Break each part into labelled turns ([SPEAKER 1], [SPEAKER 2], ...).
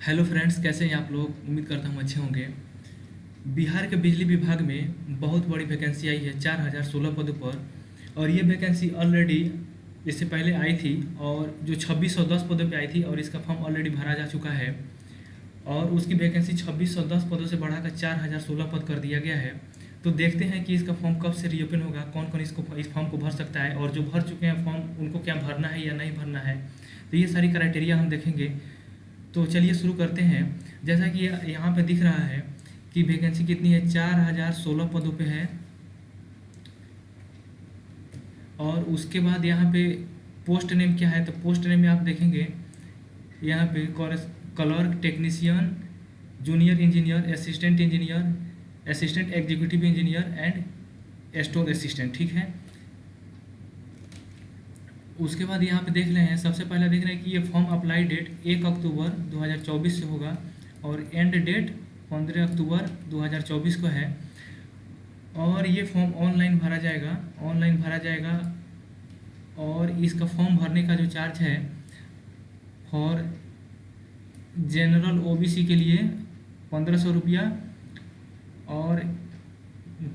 [SPEAKER 1] Hello friends, कैसे हैं आप लोग। उम्मीद करता हूँ अच्छे होंगे। बिहार के बिजली विभाग में बहुत बड़ी वैकेंसी आई है 4016 पदों पर। और ये वैकेंसी ऑलरेडी इससे पहले आई थी और जो 2610 पदों पे आई थी और इसका फॉर्म ऑलरेडी भरा जा चुका है। और उसकी वैकेंसी 2610 पदों से बढ़ाकर 4016 पद कर दिया गया है। तो देखते हैं कि इसका फॉर्म कब से रीओपन होगा, कौन कौन इस फॉर्म को भर सकता है और जो भर चुके हैं फॉर्म उनको क्या भरना है या नहीं भरना है। तो ये सारी क्राइटेरिया हम देखेंगे। तो चलिए शुरू करते हैं। जैसा कि यहाँ पे दिख रहा है कि वैकेंसी कितनी है, 4016 पदों पे है। और उसके बाद यहाँ पे पोस्ट नेम क्या है, तो पोस्ट नेम में आप देखेंगे यहाँ पे clerk, technician, junior engineer, assistant executive engineer and store assistant. ठीक है। उसके बाद यहाँ पे देख रहे हैं, सबसे पहले देख रहे हैं कि ये फॉर्म अप्लाई डेट 1 अक्टूबर 2024 से होगा और एंड डेट 15 अक्टूबर 2024 को है। और ये फॉर्म ऑनलाइन भरा जाएगा। और इसका फॉर्म भरने का जो चार्ज है फॉर जनरल ओबीसी के लिए 1500 रुपया। और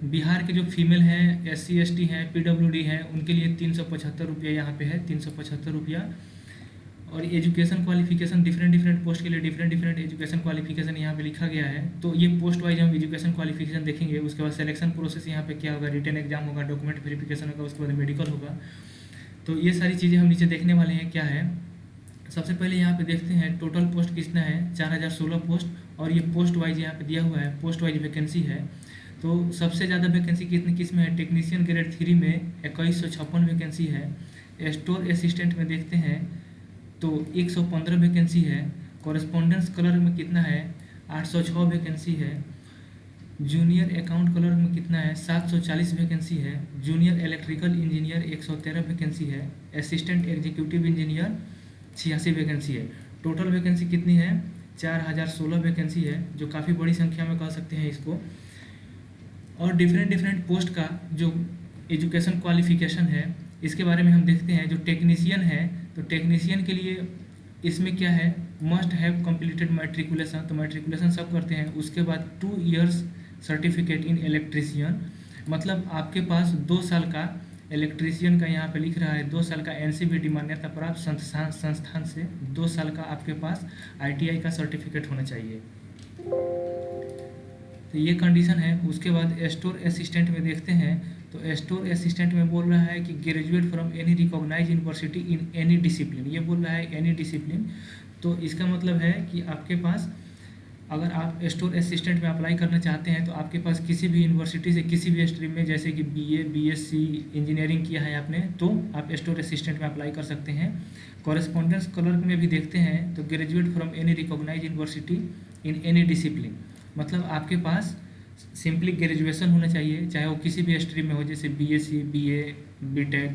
[SPEAKER 1] बिहार के जो फीमेल हैं, SC ST हैं, PWD हैं, उनके लिए 375 रुपया यहाँ पे है, 375 रुपया। और एजुकेशन क्वालिफिकेशन डिफरेंट पोस्ट के लिए डिफरेंट एजुकेशन क्वालिफिकेशन यहाँ पे लिखा गया है। तो ये पोस्ट वाइज हम एजुकेशन क्वालिफिकेशन देखेंगे। उसके बाद सिलेक्शन प्रोसेस यहाँ पे क्या होगा, रिटन एग्जाम होगा, डॉक्यूमेंट वेरिफिकेशन होगा, उसके बाद मेडिकल होगा। तो ये सारी चीज़ें हम नीचे देखने वाले हैं क्या है। सबसे पहले यहाँ पे देखते हैं टोटल पोस्ट कितना है, 4016 पोस्ट। और ये पोस्ट वाइज यहाँ पे दिया हुआ है, पोस्ट वाइज वैकेंसी है। तो सबसे ज़्यादा वैकेंसी किस में है, टेक्नीशियन ग्रेड 3 में 2156 वैकेंसी है। स्टोर असिस्टेंट में देखते हैं तो 115 वैकेंसी है। कॉरेस्पॉन्डेंस क्लर्क में कितना है, 806 वैकेंसी है। जूनियर अकाउंट क्लर्क में कितना है, 740 वैकेंसी है। जूनियर इलेक्ट्रिकल इंजीनियर 113 वैकेंसी है। असिस्टेंट एग्जीक्यूटिव इंजीनियर 86 वैकेंसी है। टोटल वैकेंसी कितनी है, 4016 वैकेंसी है, जो काफ़ी बड़ी संख्या में कह सकते हैं इसको। और डिफरेंट पोस्ट का जो एजुकेशन क्वालिफिकेशन है इसके बारे में हम देखते हैं। जो टेक्नीशियन है, तो टेक्नीशियन के लिए इसमें क्या है, मस्ट हैव कंप्लीटेड मैट्रिकुलेशन, तो मैट्रिकुलेशन सब करते हैं। उसके बाद 2 इयर्स सर्टिफिकेट इन इलेक्ट्रीशियन, मतलब आपके पास 2 साल का इलेक्ट्रीशियन का यहाँ पे लिख रहा है, 2 साल का NCVT मान्यता प्राप्त संस्थान से 2 साल का आपके पास ITI का सर्टिफिकेट होना चाहिए। तो ये कंडीशन है। उसके बाद स्टोर असिस्टेंट में देखते हैं, तो स्टोर असिस्टेंट में बोल रहा है कि graduate from any recognize university in any discipline, ये बोल रहा है एनी डिसिप्लिन। तो इसका मतलब है कि आपके पास, अगर आप स्टोर असिस्टेंट में अप्लाई करना चाहते हैं तो आपके पास किसी भी यूनिवर्सिटी से किसी भी स्ट्रीम में, जैसे कि BA BSc इंजीनियरिंग किया है आपने, तो आप स्टोर असिस्टेंट में अप्लाई कर सकते हैं। कॉरेस्पॉन्डेंस क्लर्क में भी देखते हैं, तो graduate from any recognize university in any discipline, मतलब आपके पास सिंपली ग्रेजुएशन होना चाहिए, चाहे वो किसी भी स्ट्रीम में हो, जैसे BSc BA BTech,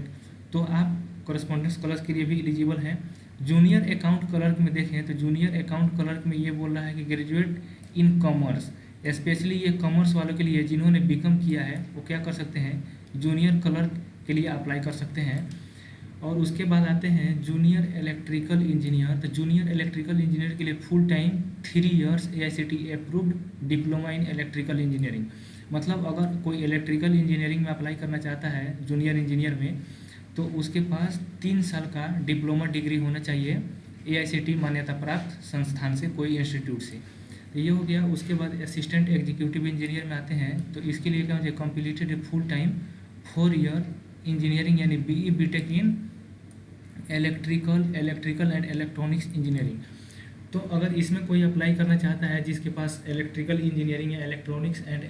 [SPEAKER 1] तो आप कॉरेस्पॉन्डेंस क्लर्क के लिए भी एलिजिबल हैं। जूनियर अकाउंट क्लर्क में देखें, तो जूनियर अकाउंट क्लर्क में ये बोल रहा है कि ग्रेजुएट इन कॉमर्स, स्पेशली ये कॉमर्स वालों के लिए जिन्होंने BCom किया है वो क्या कर सकते हैं, जूनियर क्लर्क के लिए अप्लाई कर सकते हैं। और उसके बाद आते हैं जूनियर इलेक्ट्रिकल इंजीनियर, तो जूनियर इलेक्ट्रिकल इंजीनियर के लिए full time 3 years AICTE approved diploma in electrical engineering, मतलब अगर कोई इलेक्ट्रिकल इंजीनियरिंग में अप्लाई करना चाहता है जूनियर इंजीनियर में, तो उसके पास 3 साल का डिप्लोमा डिग्री होना चाहिए AICTE मान्यता प्राप्त संस्थान से, कोई इंस्टीट्यूट से। तो ये हो गया। उसके बाद असिस्टेंट एग्जीक्यूटिव इंजीनियर में आते हैं, तो इसके लिए क्या मुझे completed full time 4 year engineering यानी BE BTech in electrical and electronics engineering. तो अगर इसमें कोई अप्लाई करना चाहता है जिसके पास इलेक्ट्रिकल इंजीनियरिंग या electronics and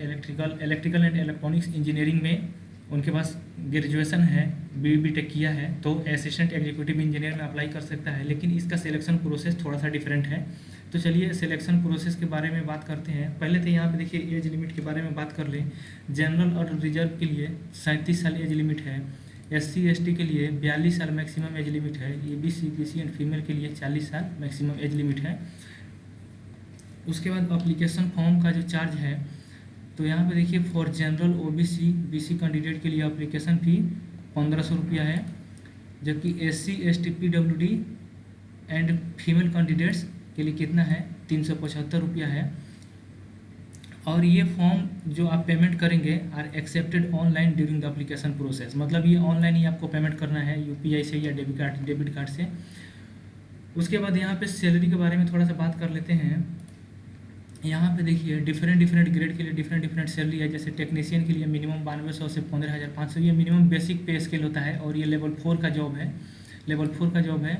[SPEAKER 1] electrical and electronics engineering में उनके पास ग्रेजुएशन है, BE BTech किया है, तो असिस्टेंट एग्जीक्यूटिव इंजीनियर में अप्लाई कर सकता है। लेकिन इसका सिलेक्शन प्रोसेस थोड़ा सा डिफरेंट है। तो चलिए सिलेक्शन प्रोसेस के बारे में बात करते हैं। पहले तो यहाँ पे देखिए एज लिमिट के बारे में बात कर लें। जनरल और रिजर्व के लिए 37 साल एज लिमिट है। SC ST के लिए 42 साल मैक्सिमम एज लिमिट है। ABC BC एंड फीमेल के लिए 40 साल मैक्सिमम एज लिमिट है। उसके बाद अप्लीकेशन फॉर्म का जो चार्ज है, तो यहाँ पे देखिए for general OBC BC candidate के लिए अप्लीकेशन फ़ी 1500 रुपया है, जबकि SC ST PWD and female candidates के लिए कितना है, 375 रुपया है। और ये फॉर्म जो आप पेमेंट करेंगे are accepted online during the application process, मतलब ये ऑनलाइन ही आपको पेमेंट करना है यूपीआई से या डेबिट कार्ड से। उसके बाद यहाँ पे सैलरी के बारे में थोड़ा सा बात कर लेते हैं। यहाँ पे देखिए डिफरेंट ग्रेड के लिए डिफरेंट सैलरी है। जैसे टेक्नीशियन के लिए मिनिमम 9200 से 15,500, ये मिनिमम बेसिक पे स्केल होता है और ये लेवल 4 का जॉब है, लेवल 4 का जॉब है।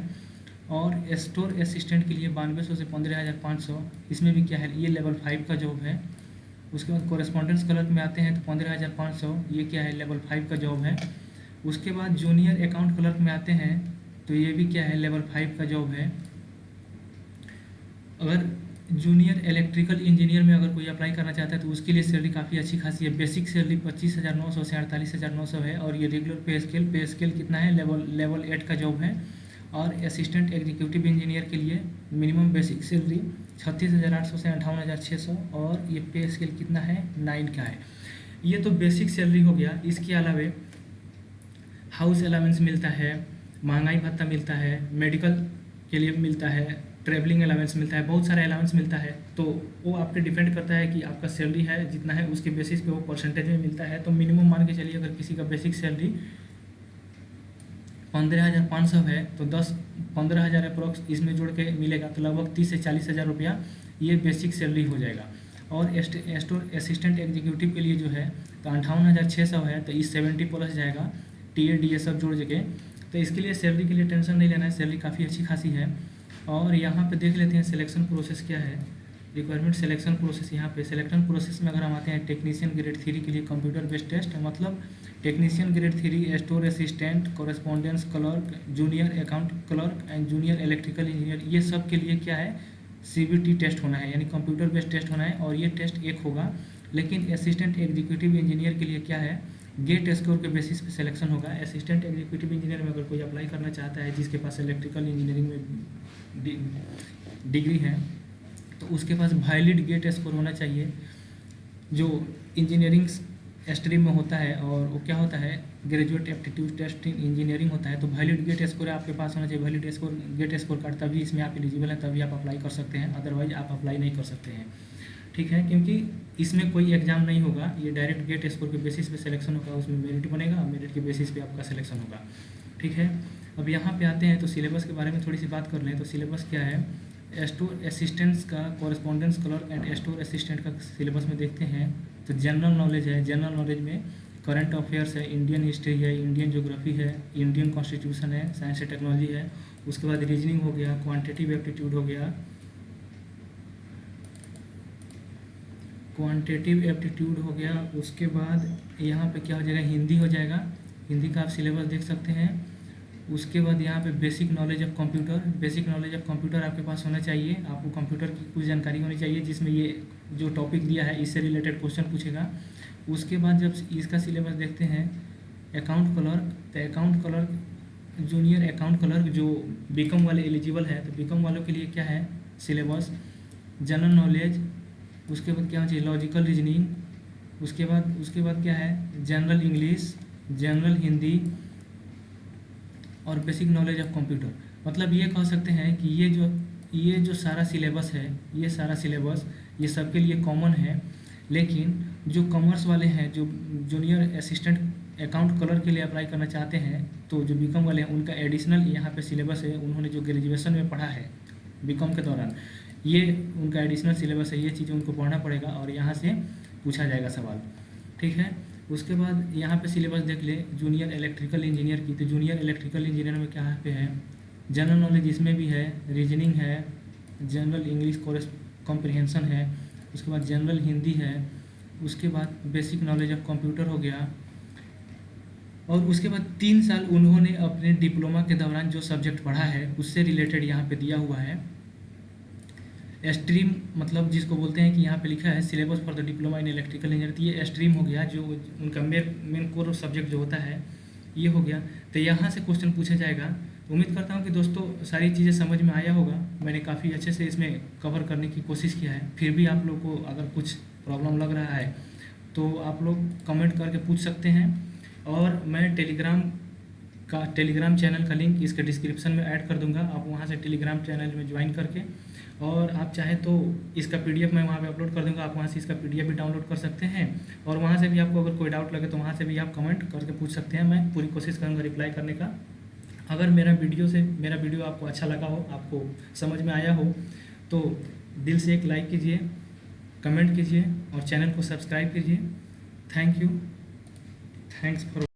[SPEAKER 1] और स्टोर असिस्टेंट के लिए 9200 से 15,500, इसमें भी क्या है, ये लेवल 5 का जॉब है। उसके बाद कोरेस्पॉन्डेंस क्लर्क में आते हैं तो 15,500, ये क्या है, लेवल 5 का जॉब है। उसके बाद जूनियर अकाउंट क्लर्क में आते हैं तो ये भी क्या है, लेवल 5 का जॉब है। अगर जूनियर इलेक्ट्रिकल इंजीनियर में अगर कोई अप्लाई करना चाहता है तो उसके लिए सैलरी काफ़ी अच्छी खासी है। बेसिक सैलरी 25,900 से 48,900 है। और ये रेगुलर पे स्केल कितना है, लेवल 8 का जॉब है। और असिस्टेंट एग्जीक्यूटिव इंजीनियर के लिए मिनिमम बेसिक सैलरी 36,800 से 58,600 और ये पे स्केल कितना है, 9 का है। ये तो बेसिक सैलरी हो गया। इसके अलावे हाउस अलाउंस मिलता है, महंगाई भत्ता मिलता है, मेडिकल के लिए मिलता है, ट्रैवलिंग अलाउंस मिलता है, बहुत सारे अलाउंस मिलता है। तो वो आप पे डिपेंड करता है कि आपका सैलरी है जितना है उसके बेसिस पे वो परसेंटेज में मिलता है। तो मिनिमम मान के चलिए अगर किसी का बेसिक सैलरी 15,500 है तो 15,000 अप्रोक्स इसमें जोड़ के मिलेगा, तो लगभग 30 से 40,000 रुपया ये बेसिक सैलरी हो जाएगा। और स्टोर असिस्टेंट एग्जीक्यूटिव के लिए जो है तो 58,600 है, तो इस 70 प्लस जाएगा, TAD सब जोड़ के। तो इसके लिए सैलरी के लिए टेंशन नहीं लेना है, सैलरी काफ़ी अच्छी खासी है। और यहाँ पे देख लेते हैं सिलेक्शन प्रोसेस क्या है, रिक्वायरमेंट सिलेक्शन प्रोसेस। यहाँ पे सिलेक्शन प्रोसेस में अगर हम आते हैं टेक्नीशियन ग्रेड 3 के लिए कंप्यूटर बेस्ड टेस्ट, मतलब technician grade 3, store assistant, correspondence clerk, junior account clerk and junior electrical engineer, ये सब के लिए क्या है, CBT टेस्ट होना है, यानी कंप्यूटर बेस्ड टेस्ट होना है। और ये टेस्ट एक होगा। लेकिन असिस्टेंट एग्जीक्यूटिव इंजीनियर के लिए क्या है, गेट स्कोर के बेसिस पे सिलेक्शन होगा। असिस्टेंट एग्जीक्यूटिव इंजीनियर में अगर कोई अप्लाई करना चाहता है जिसके पास इलेक्ट्रिकल इंजीनियरिंग में डिग्री है तो उसके पास वैलिड गेट स्कोर होना चाहिए, जो इंजीनियरिंग स्ट्रीम में होता है। और वो क्या होता है, graduate aptitude test in engineering होता है। तो वैलिड गेट स्कोर आपके पास होना चाहिए, valid score GATE score card, तभी इसमें आप एलिजिबल हैं, तभी आप अप्लाई कर सकते हैं, अदरवाइज आप अप्लाई नहीं कर सकते हैं। ठीक है, क्योंकि इसमें कोई एग्जाम नहीं होगा, ये डायरेक्ट गेट स्कोर के बेसिस पे सिलेक्शन होगा, उसमें मेरिट बनेगा, मेरिट के बेसिस पे आपका सिलेक्शन होगा। ठीक है, अब यहाँ पे आते हैं तो सिलेबस के बारे में थोड़ी सी बात कर लें। तो सिलेबस क्या है, स्टोर असिस्टेंट्स का, correspondence clerk and store assistant का सिलेबस में देखते हैं तो जनरल नॉलेज है। जनरल नॉलेज में करंट अफेयर्स है, इंडियन हिस्ट्री है, इंडियन ज्योग्राफी है, इंडियन कॉन्स्टिट्यूशन है, साइंस एंड टेक्नोलॉजी है। उसके बाद रीजनिंग हो गया, क्वान्टिटिव एप्टीट्यूड हो गया, क्वांटिटेटिव एप्टीट्यूड हो गया। उसके बाद यहाँ पे क्या हो जाएगा, हिंदी हो जाएगा, हिंदी का आप सिलेबस देख सकते हैं। उसके बाद यहाँ पे basic knowledge of computer, basic knowledge of computer आपके पास होना चाहिए, आपको कंप्यूटर की कुछ जानकारी होनी चाहिए जिसमें ये जो टॉपिक दिया है इससे रिलेटेड क्वेश्चन पूछेगा। उसके बाद जब इसका सिलेबस देखते हैं, अकाउंट क्लर्क, तो account clerk, junior account clerk जो बीकॉम वाले एलिजिबल है, तो बीकॉम वालों के लिए क्या है सिलेबस, जनरल नॉलेज। उसके बाद क्या होना चाहिए, लॉजिकल रीजनिंग। उसके बाद क्या है, जनरल इंग्लिश, जनरल हिंदी और बेसिक नॉलेज ऑफ कंप्यूटर। मतलब ये कह सकते हैं कि ये जो सारा सिलेबस है, ये सारा सिलेबस ये सबके लिए कॉमन है। लेकिन जो कॉमर्स वाले हैं, जो जूनियर असिस्टेंट अकाउंट क्लर्क के लिए अप्लाई करना चाहते हैं, तो जो बीकॉम वाले हैं उनका एडिशनल यहाँ पे सिलेबस है, उन्होंने जो ग्रेजुएशन में पढ़ा है बीकॉम के दौरान, ये उनका एडिशनल सिलेबस है, ये चीज़ें उनको पढ़ना पड़ेगा और यहाँ से पूछा जाएगा सवाल। ठीक है, उसके बाद यहाँ पे सिलेबस देख ले जूनियर इलेक्ट्रिकल इंजीनियर की। तो जूनियर इलेक्ट्रिकल इंजीनियर में क्या पे है, जनरल नॉलेज इसमें भी है, रीजनिंग है, जनरल इंग्लिश कॉम्प्रिहेंशन है, उसके बाद जनरल हिंदी है, उसके बाद बेसिक नॉलेज ऑफ कंप्यूटर हो गया। और उसके बाद 3 साल उन्होंने अपने डिप्लोमा के दौरान जो सब्जेक्ट पढ़ा है उससे रिलेटेड यहाँ पे दिया हुआ है। स्ट्रीम मतलब जिसको बोलते हैं कि यहाँ पे लिखा है syllabus for the diploma in electrical engineer, तो ये स्ट्रीम हो गया, जो उनका मेन कोर सब्जेक्ट जो होता है ये हो गया। तो यहाँ से क्वेश्चन पूछा जाएगा। उम्मीद करता हूँ कि दोस्तों सारी चीज़ें समझ में आया होगा, मैंने काफ़ी अच्छे से इसमें कवर करने की कोशिश किया है। फिर भी आप लोग को अगर कुछ प्रॉब्लम लग रहा है तो आप लोग कमेंट करके पूछ सकते हैं। और मैं टेलीग्राम का टेलीग्राम चैनल का लिंक इसके डिस्क्रिप्शन में ऐड कर दूंगा। आप वहाँ से टेलीग्राम चैनल में ज्वाइन करके, और आप चाहें तो इसका PDF मैं वहाँ पे अपलोड कर दूंगा, आप वहाँ से इसका PDF भी डाउनलोड कर सकते हैं। और वहाँ से भी आपको अगर कोई डाउट लगे तो वहाँ से भी आप कमेंट करके पूछ सकते हैं, मैं पूरी कोशिश करूँगा रिप्लाई करने का। अगर मेरा वीडियो आपको अच्छा लगा हो, आपको समझ में आया हो, तो दिल से एक लाइक कीजिए, कमेंट कीजिए और चैनल को सब्सक्राइब कीजिए। Thank you, thanks for